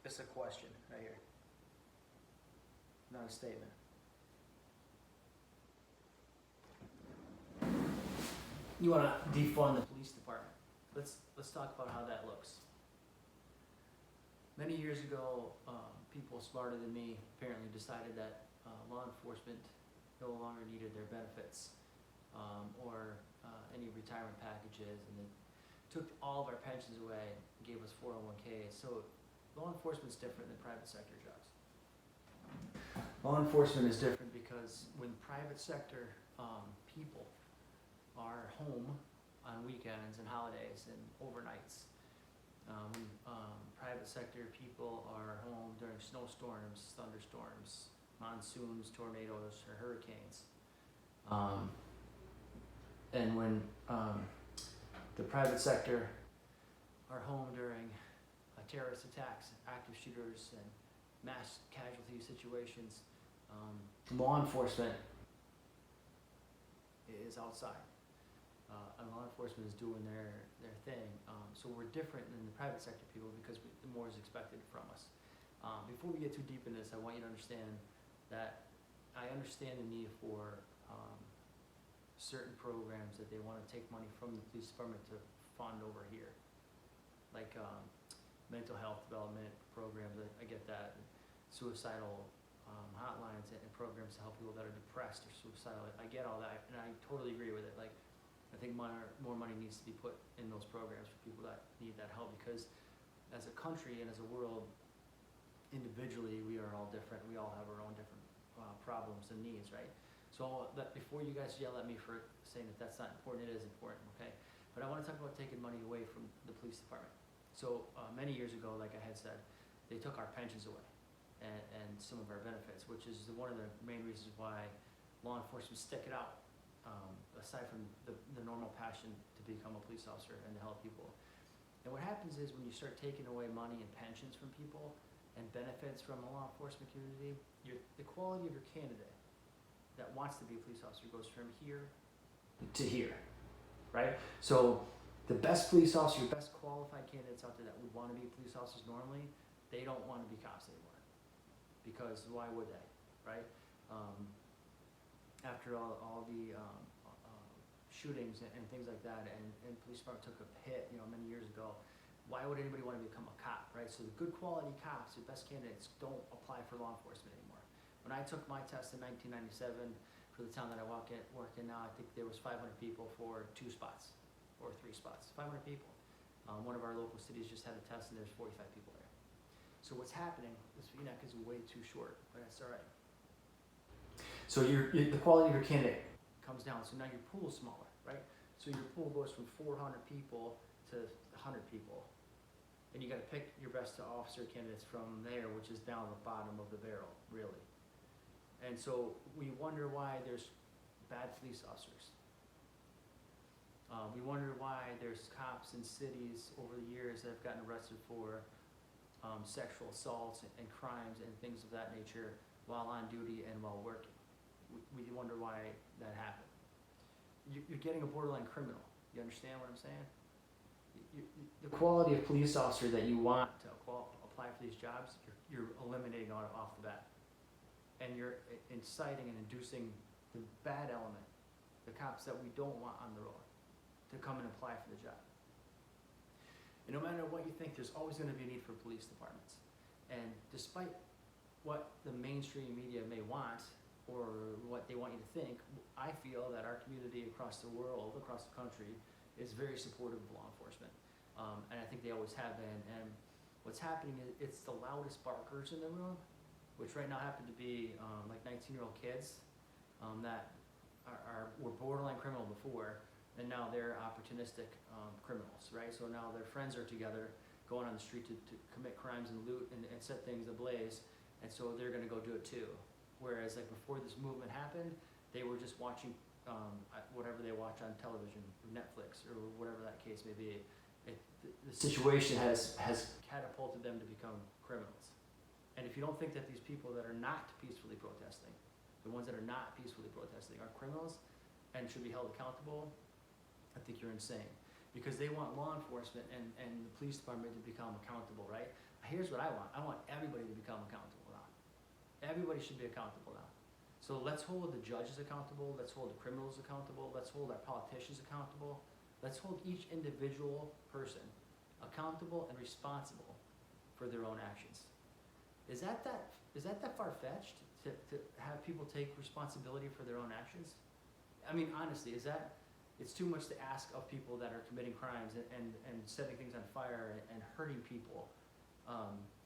Just a question right here, not a statement. You want to defund the police department. Let's talk about how that looks. Many years ago, people smarter than me apparently decided that law enforcement no longer needed their benefits or any retirement packages, and they took all of our pensions away and gave us 401ks. So law enforcement's different than private sector jobs. Law enforcement is different because when private sector people are home on weekends and holidays and overnights, private sector people are home during snowstorms, thunderstorms, monsoons, tornadoes, or hurricanes. And when the private sector are home during terrorist attacks, active shooters, and mass casualty situations, law enforcement is outside. And law enforcement is doing their thing. So we're different than the private sector people because more is expected from us. Before we get too deep in this, I want you to understand that I understand the need for certain programs that they want to take money from the police department to fund over here. Like mental health development programs, I get that. Suicidal hotlines and programs to help people that are depressed or suicidal. I get all that, and I totally agree with it. Like, I think more money needs to be put in those programs for people that need that help, because as a country and as a world, individually, we are all different. We all have our own different problems and needs, right? So that before you guys yell at me for saying that that's not important, it is important, okay? But I want to talk about taking money away from the police department. So many years ago, like I had said, they took our pensions away and some of our benefits, which is one of the main reasons why law enforcement stick it out. Aside from the normal passion to become a police officer and to help people. And what happens is when you start taking away money and pensions from people and benefits from the law enforcement community, the quality of your candidate that wants to be a police officer goes from here to here, right? So the best police officer, your best qualified candidates out there that would want to be police officers normally, they don't want to be cops anymore. Because why would they, right? After all the shootings and things like that, and police department took a hit, many years ago, why would anybody want to become a cop, right? So the good quality cops, the best candidates, don't apply for law enforcement anymore. When I took my test in 1997 for the town that I work in now, I think there was 500 people for 2 spots or 3 spots, 500 people. One of our local cities just had a test and there's 45 people there. So what's happening, this VNAC is way too short, but that's all right. So the quality of your candidate comes down. So now your pool is smaller, right? So your pool goes from 400 people to 100 people. And you got to pick your best officer candidates from there, which is down the bottom of the barrel, really. And so we wonder why there's bad police officers. We wonder why there's cops in cities over the years that have gotten arrested for sexual assaults and crimes and things of that nature while on duty and while working. We wonder why that happened. You're getting a borderline criminal. You understand what I'm saying? The quality of police officer that you want to apply for these jobs, you're eliminating off the bat. And you're inciting and inducing the bad element, the cops that we don't want on the road, to come and apply for the job. And no matter what you think, there's always going to be a need for police departments. And despite what the mainstream media may want, or what they want you to think, I feel that our community across the world, across the country, is very supportive of law enforcement. And I think they always have been. And what's happening is it's the loudest barkers in the room, which right now happen to be like 19-year-old kids that were borderline criminal before, and now they're opportunistic criminals, right? So now their friends are together going on the street to commit crimes and loot and set things ablaze, and so they're going to go do it too. Whereas like before this movement happened, they were just watching whatever they watch on television, Netflix, or whatever that case may be. The situation has catapulted them to become criminals. And if you don't think that these people that are not peacefully protesting, the ones that are not peacefully protesting, are criminals and should be held accountable, I think you're insane. because they want law enforcement and the police department to become accountable, right? Here's what I want. I want everybody to become accountable now. Everybody should be accountable now. So let's hold the judges accountable. Let's hold the criminals accountable. Let's hold our politicians accountable. Let's hold each individual person accountable and responsible for their own actions. Is that far-fetched to have people take responsibility for their own actions? I mean, honestly, it's too much to ask of people that are committing crimes and setting things on fire and hurting people.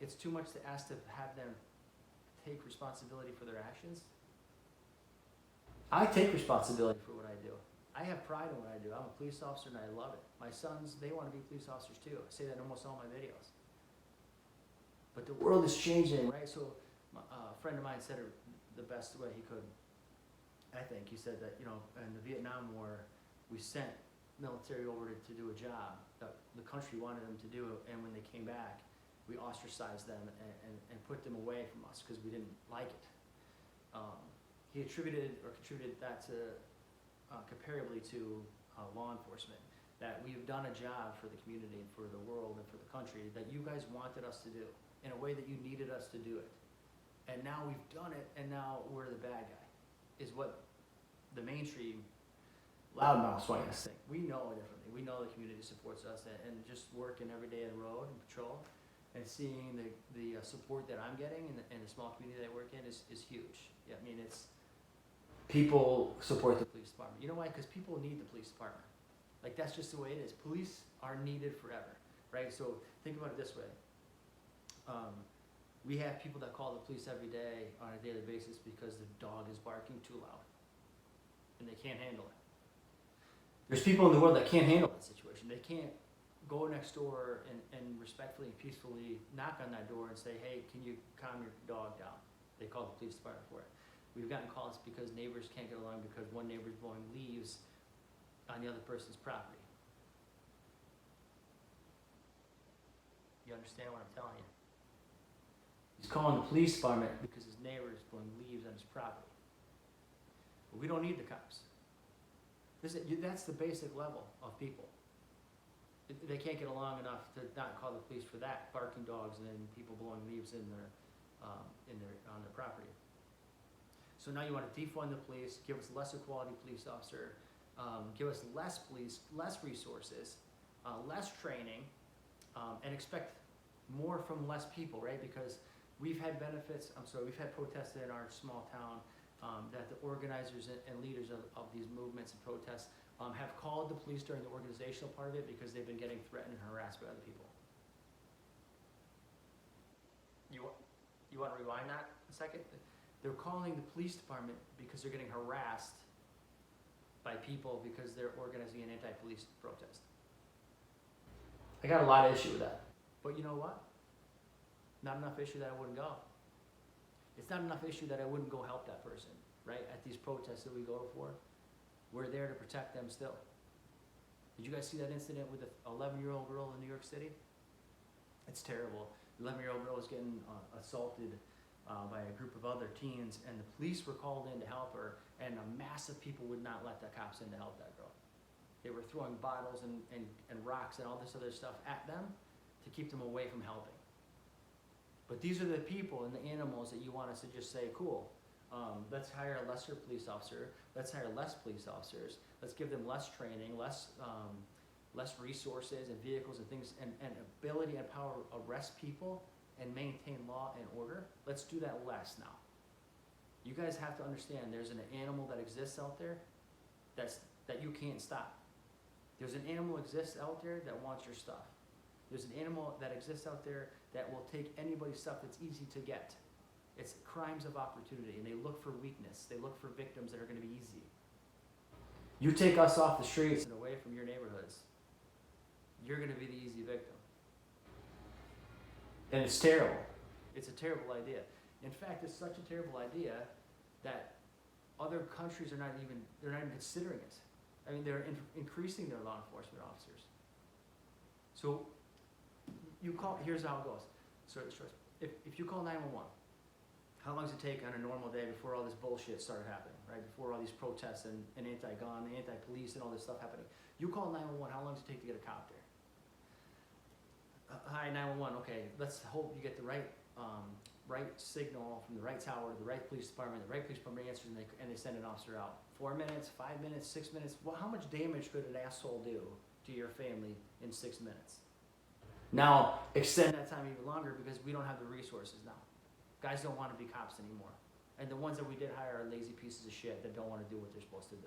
It's too much to ask to have them take responsibility for their actions. I take responsibility for what I do. I have pride in what I do. I'm a police officer and I love it. My sons, they want to be police officers too. I say that in almost all my videos. But the world is changing, right? So a friend of mine said it the best way he could. I think he said that, in the Vietnam War, we sent military over to do a job that the country wanted them to do, and when they came back, we ostracized them and put them away from us because we didn't like it. He contributed that to comparably to law enforcement, that we've done a job for the community and for the world and for the country that you guys wanted us to do in a way that you needed us to do it. And now we've done it, and now we're the bad guy, is what the mainstream loudmouths want us to think. We know differently. We know the community supports us, and just working every day on the road and patrol and seeing the support that I'm getting in the small community that I work in is huge. Yeah, I mean, it's people support the police department. You know why? Because people need the police department. Like, that's just the way it is. Police are needed forever, right? So think about it this way. We have people that call the police every day on a daily basis because the dog is barking too loud and they can't handle it. There's people in the world that can't handle that situation. They can't go next door and respectfully and peacefully knock on that door and say, hey, can you calm your dog down? They call the police department for it. We've gotten calls because neighbors can't get along because one neighbor's blowing leaves on the other person's property. You understand what I'm telling you? He's calling the police department because his neighbor is blowing leaves on his property. But we don't need the cops. That's the basic level of people. They can't get along enough to not call the police for that, barking dogs and then people blowing leaves on their property. So now you want to defund the police, give us lesser quality police officer, give us less police, less resources, less training, and expect more from less people, right? Because we've had we've had protests in our small town that the organizers and leaders of these movements and protests have called the police during the organizational part of it because they've been getting threatened and harassed by other people. You want to rewind that a second? They're calling the police department because they're getting harassed by people because they're organizing an anti-police protest. I got a lot of issue with that. But you know what? Not enough issue that I wouldn't go. It's not enough issue that I wouldn't go help that person, right? At these protests that we go for. We're there to protect them still. Did you guys see that incident with the 11-year-old girl in New York City? It's terrible. The 11-year-old girl was getting assaulted by a group of other teens, and the police were called in to help her, and a mass of people would not let the cops in to help that girl. They were throwing bottles and rocks and all this other stuff at them to keep them away from helping. But these are the people and the animals that you want us to just say, cool, let's hire a lesser police officer, let's hire less police officers, let's give them less training, less resources and vehicles and things, and ability and power to arrest people and maintain law and order. Let's do that less now. You guys have to understand there's an animal that exists out there that you can't stop. There's an animal exists out there that wants your stuff. There's an animal that exists out there that will take anybody's stuff that's easy to get. It's crimes of opportunity, and they look for weakness. They look for victims that are going to be easy. You take us off the streets and away from your neighborhoods, you're going to be the easy victim. And it's terrible. It's a terrible idea. In fact, it's such a terrible idea that other countries are not even considering it. I mean, they're increasing their law enforcement officers. So here's how it goes. Sorry, if you call 911, how long does it take on a normal day before all this bullshit started happening, right? Before all these protests and anti-gun, anti-police and all this stuff happening. You call 911, how long does it take to get a cop there? Hi, 911, okay, let's hope you get the right signal from the right tower, the right police department answers, and they send an officer out. 4 minutes, 5 minutes, 6 minutes, well, how much damage could an asshole do to your family in 6 minutes? Now, extend that time even longer because we don't have the resources now. Guys don't want to be cops anymore. And the ones that we did hire are lazy pieces of shit that don't want to do what they're supposed to do.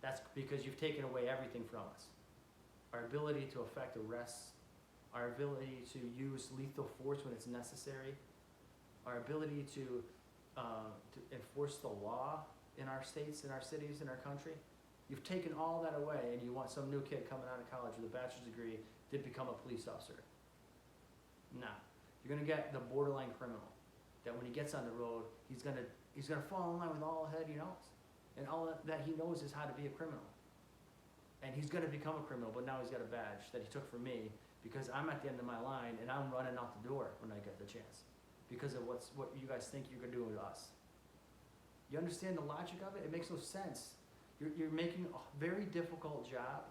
That's because you've taken away everything from us. Our ability to effect arrests, our ability to use lethal force when it's necessary, our ability to enforce the law in our states, in our cities, in our country. You've taken all that away and you want some new kid coming out of college with a bachelor's degree to become a police officer. Nah, you're gonna get the borderline criminal that when he gets on the road, he's gonna fall in line with all that he knows. And all that he knows is how to be a criminal. And he's gonna become a criminal, but now he's got a badge that he took from me because I'm at the end of my line and I'm running out the door when I get the chance because of what you guys think you're gonna do with us. You understand the logic of it? It makes no sense. You're making a very difficult job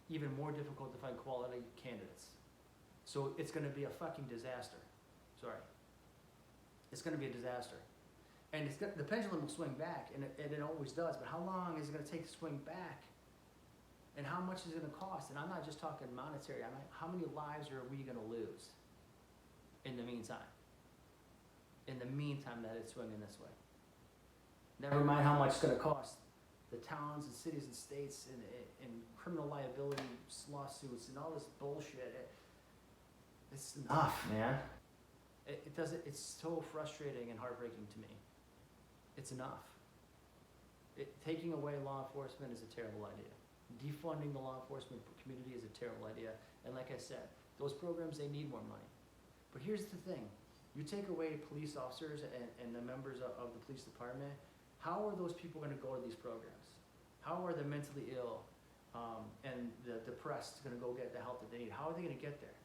even more difficult to find quality candidates. So it's gonna be a fucking disaster. Sorry. It's gonna be a disaster. And the pendulum will swing back, and it always does, but how long is it gonna take to swing back? And how much is it gonna cost? And I'm not just talking monetary, I mean, how many lives are we gonna lose in the meantime? In the meantime that it's swinging this way. Never mind how much it's gonna cost the towns and cities and states and criminal liability lawsuits and all this bullshit. It's enough, man. It's so frustrating and heartbreaking to me. It's enough. Taking away law enforcement is a terrible idea. Defunding the law enforcement community is a terrible idea. And like I said, those programs, they need more money. But here's the thing. You take away police officers and the members of the police department, how are those people going to go to these programs? How are the mentally ill and the depressed going to go get the help that they need? How are they going to get there?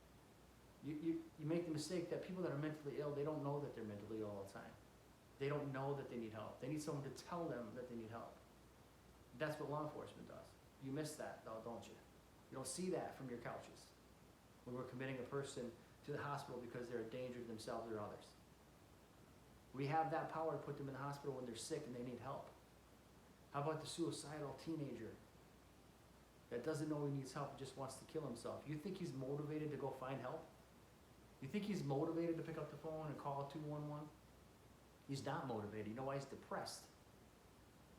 You make the mistake that people that are mentally ill, they don't know that they're mentally ill all the time. They don't know that they need help. They need someone to tell them that they need help. That's what law enforcement does. You miss that, though, don't you? You don't see that from your couches when we're committing a person to the hospital because they're a danger to themselves or others. We have that power to put them in the hospital when they're sick and they need help. How about the suicidal teenager that doesn't know he needs help and just wants to kill himself? You think he's motivated to go find help? You think he's motivated to pick up the phone and call 211? He's not motivated. You know why? He's depressed.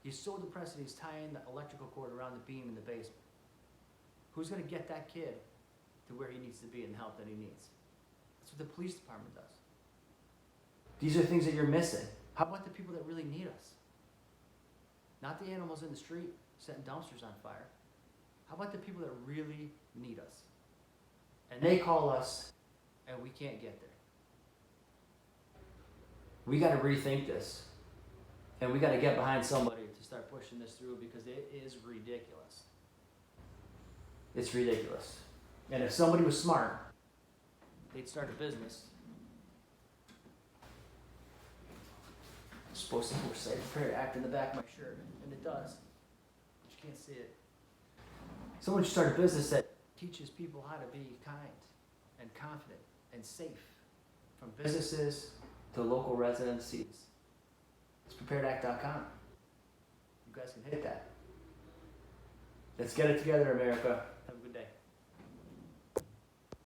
He's so depressed that he's tying the electrical cord around the beam in the basement. Who's going to get that kid to where he needs to be and the help that he needs? That's what the police department does. These are things that you're missing. How about the people that really need us? Not the animals in the street setting dumpsters on fire. How about the people that really need us? And they call us and we can't get there. We got to rethink this. And we got to get behind somebody to start pushing this through because it is ridiculous. It's ridiculous. And if somebody was smart, they'd start a business. It's supposed to say prepare to act in the back of my shirt, and it does. But you can't see it. Someone should start a business that teaches people how to be kind and confident and safe, from businesses to local residencies. It's preparedact.com. You guys can hit that. Let's get it together, America. Have a good day.